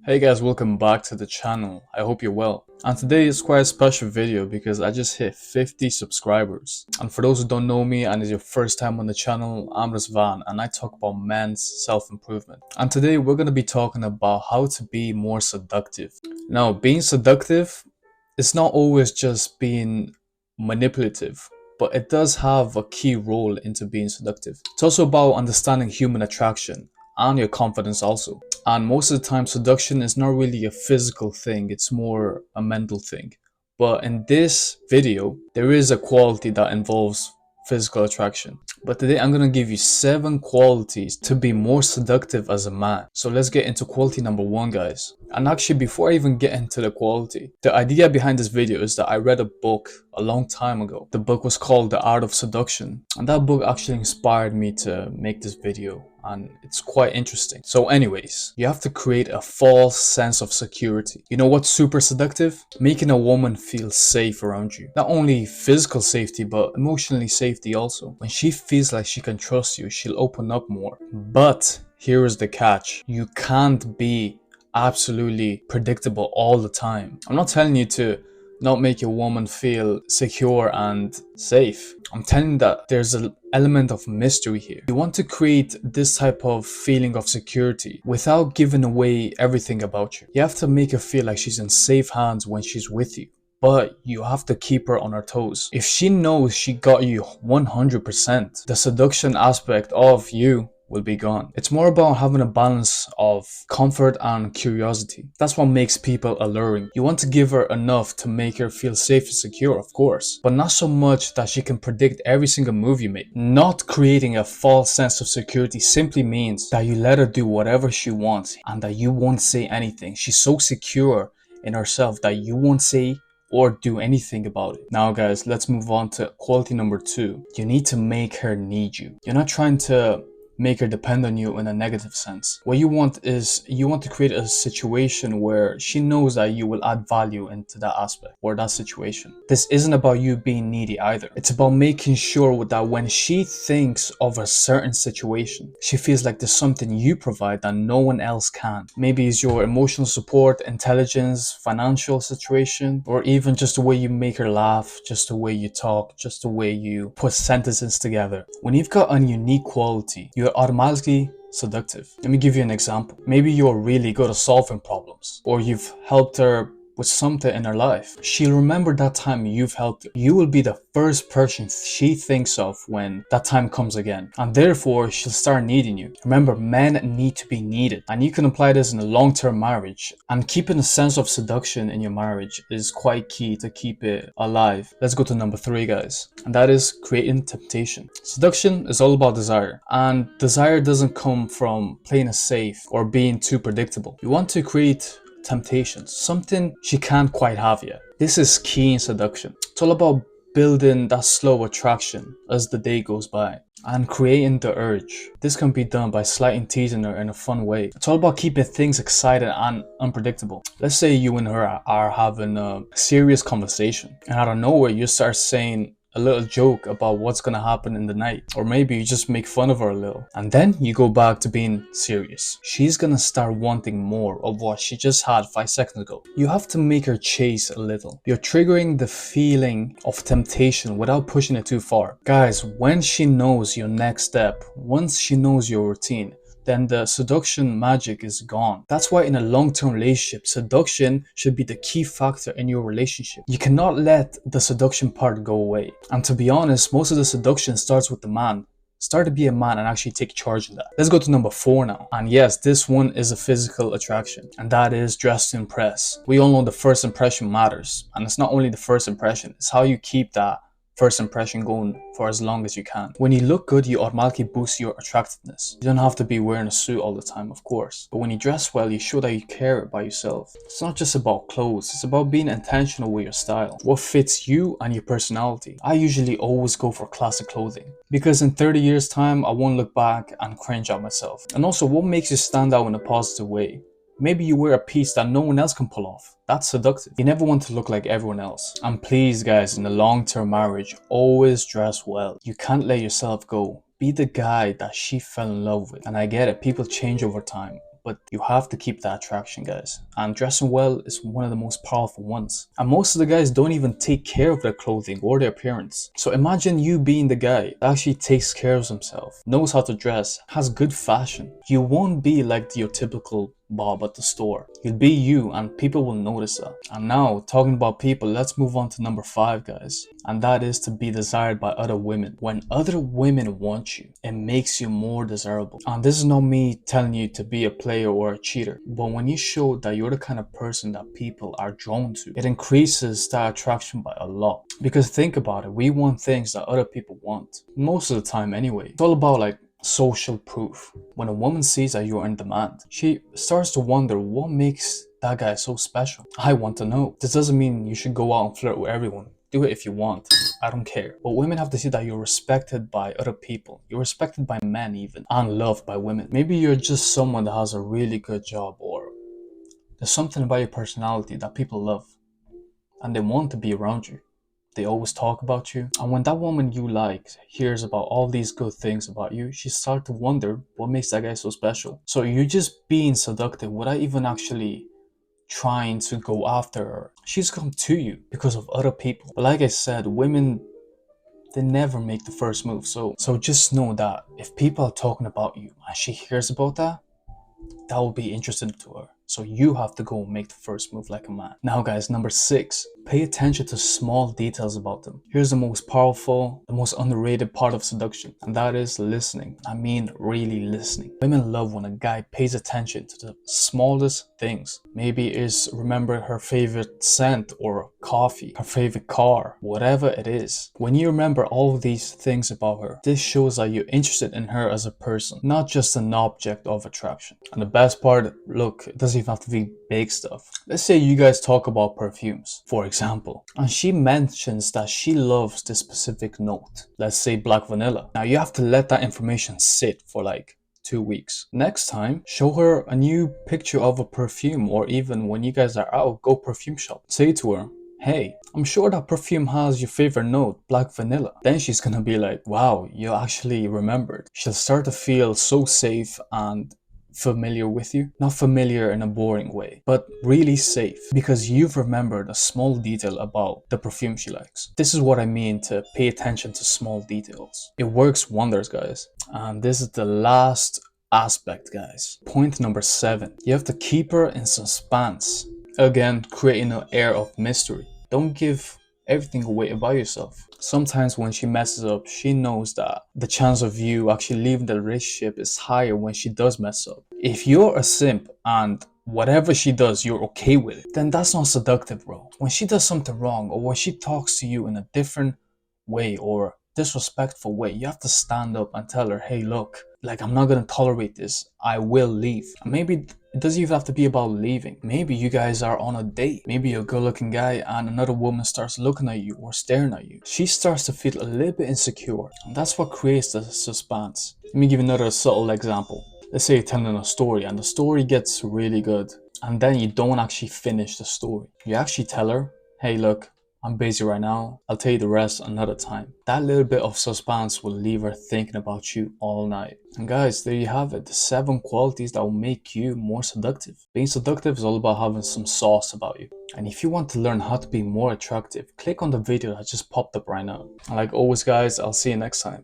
Hey guys, welcome back to the channel. I hope you're well. And today is quite a special video because I just hit 50 subscribers. And for those who don't know me and it's your first time on the channel, I'm Rizvan and I talk about men's self-improvement. And today we're going to be talking about how to be more seductive. Now, being seductive is not always just being manipulative, but it does have a key role into being seductive. It's also about understanding human attraction and your confidence also. And most of the time, seduction is not really a physical thing, it's more a mental thing. But in this video, there is a quality that involves physical attraction. But today I'm going to give you 7 qualities to be more seductive as a man. So let's get into quality number 1, guys. And actually, before I even get into the quality, the idea behind this video is that I read a book a long time ago. The book was called The Art of Seduction. And that book actually inspired me to make this video. And it's quite interesting. So anyways, you have to create a false sense of security. You know what's super seductive? Making a woman feel safe around you. Not only physical safety, but emotionally safety also. When she feels like she can trust you, she'll open up more. But here is the catch. You can't be absolutely predictable all the time. I'm not telling you to not make your woman feel secure and safe. I'm telling you that there's an element of mystery here. You want to create this type of feeling of security without giving away everything about you. You have to make her feel like she's in safe hands when she's with you. But you have to keep her on her toes. If she knows she got you 100%, the seduction aspect of you will be gone. It's more about having a balance of comfort and curiosity. That's what makes people alluring. You want to give her enough to make her feel safe and secure, of course, but not so much that she can predict every single move you make. Not creating a false sense of security simply means that you let her do whatever she wants and that you won't say anything. She's so secure in herself that you won't say or do anything about it. Now guys, let's move on to quality number 2. You need to make her need you. You're not trying to make her depend on you in a negative sense. What you want is you want to create a situation where she knows that you will add value into that aspect or that situation. This isn't about you being needy either. It's about making sure that when she thinks of a certain situation, she feels like there's something you provide that no one else can. Maybe it's your emotional support, intelligence, financial situation, or even just the way you make her laugh, just the way you talk, just the way you put sentences together. When you've got a unique quality, you're automatically seductive. Let me give you an example. Maybe you're really good at solving problems, or you've helped her with something in her life. She'll remember that time you've helped her. You will be the first person she thinks of when that time comes again, and therefore she'll start needing you. Remember, men need to be needed, and you can apply this in a long-term marriage. And keeping a sense of seduction in your marriage is quite key to keep it alive. Let's go to number 3, guys, and that is creating temptation. Seduction is all about desire, and desire doesn't come from playing it safe or being too predictable. You want to create temptations, something she can't quite have yet. This is key in seduction. It's all about building that slow attraction as the day goes by and creating the urge. This can be done by slightly teasing her in a fun way. It's all about keeping things exciting and unpredictable. Let's say you and her are having a serious conversation and out of nowhere you start saying a little joke about what's gonna happen in the night, or maybe you just make fun of her a little, and then you go back to being serious. She's gonna start wanting more of what she just had 5 seconds ago. You have to make her chase a little. You're triggering the feeling of temptation without pushing it too far. Guys, when she knows your next step, once she knows your routine, then the seduction magic is gone. That's why in a long-term relationship, seduction should be the key factor in your relationship. You cannot let the seduction part go away. And to be honest, most of the seduction starts with the man. Start to be a man and actually take charge of that. Let's go to number 4 now. And yes, this one is a physical attraction, and that is dress to impress. We all know the first impression matters, and it's not only the first impression, it's how you keep that first impression going for as long as you can. When you look good, you automatically boost your attractiveness. You don't have to be wearing a suit all the time, of course, but when you dress well, you show that you care about yourself. It's not just about clothes, it's about being intentional with your style. What fits you and your personality. I usually always go for classic clothing, because in 30 years time, I won't look back and cringe at myself. And also, what makes you stand out in a positive way? Maybe you wear a piece that no one else can pull off. That's seductive. You never want to look like everyone else. And please guys, in a long-term marriage, always dress well. You can't let yourself go. Be the guy that she fell in love with. And I get it, people change over time. but you have to keep that attraction, guys. And dressing well is one of the most powerful ones. And most of the guys don't even take care of their clothing or their appearance. So imagine you being the guy that actually takes care of himself, knows how to dress, has good fashion. You won't be like your typical Bob at the store. You'll be you, and people will notice that. And now, talking about people, let's move on to number 5, guys. And that is to be desired by other women. When other women want you, it makes you more desirable. And this is not me telling you to be a player or a cheater, but when you show that you're the kind of person that people are drawn to, it increases that attraction by a lot. Because think about it, we want things that other people want. Most of the time anyway. It's all about like social proof. When a woman sees that you are in demand, she starts to wonder what makes that guy so special. I want to know. This doesn't mean you should go out and flirt with everyone. Do it if you want. I don't care. But women have to see that you're respected by other people. You're respected by men even, and loved by women. Maybe you're just someone that has a really good job, or there's something about your personality that people love and they want to be around you. They always talk about you. And when that woman you like hears about all these good things about you, she starts to wonder what makes that guy so special. So you're just being seductive without even actually trying to go after her. She's come to you because of other people. But like I said, women, they never make the first move. So just know that if people are talking about you and she hears about that, that will be interesting to her. So you have to go and make the first move like a man. Now guys, number 6, pay attention to small details about them. Here's the most powerful, the most underrated part of seduction, and that is listening. I mean really listening. Women love when a guy pays attention to the smallest things. Maybe it's remember her favorite scent or coffee, her favorite car, whatever it is. When you remember all of these things about her, this shows that you're interested in her as a person, not just an object of attraction. And the best part, look, it doesn't even have to be big stuff. Let's say you guys talk about perfumes, for example, and she mentions that she loves this specific note. Let's say black vanilla. Now you have to let that information sit for like 2 weeks. Next time, show her a new picture of a perfume, or even when you guys are out, go perfume shop. Say to her, hey, I'm sure that perfume has your favorite note, black vanilla. Then she's gonna be like, wow, you actually remembered. She'll start to feel so safe and familiar with you. Not familiar in a boring way, but really safe, because you've remembered a small detail about the perfume she likes. This is what I mean to pay attention to small details. It works wonders, guys. And this is the last aspect, guys. Point number 7. You have to keep her in suspense. Again, creating an air of mystery. Don't give everything away about yourself. Sometimes when she messes up, she knows that the chance of you actually leaving the relationship is higher when she does mess up. If you're a simp and whatever she does, you're okay with it, then that's not seductive, bro. When she does something wrong, or when she talks to you in a different way or disrespectful way, you have to stand up and tell her, hey, look, like, I'm not gonna tolerate this. I will leave. Maybe it doesn't even have to be about leaving. Maybe you guys are on a date. Maybe you're a good-looking guy and another woman starts looking at you or staring at you. She starts to feel a little bit insecure, and that's what creates the suspense. Let me give you another subtle example. Let's say you're telling a story and the story gets really good, and then you don't actually finish the story. You actually tell her, hey, look, I'm busy right now. I'll tell you the rest another time. That little bit of suspense will leave her thinking about you all night. And guys, there you have it. The 7 qualities that will make you more seductive. Being seductive is all about having some sauce about you. And if you want to learn how to be more attractive, click on the video that just popped up right now. And like always, guys, I'll see you next time.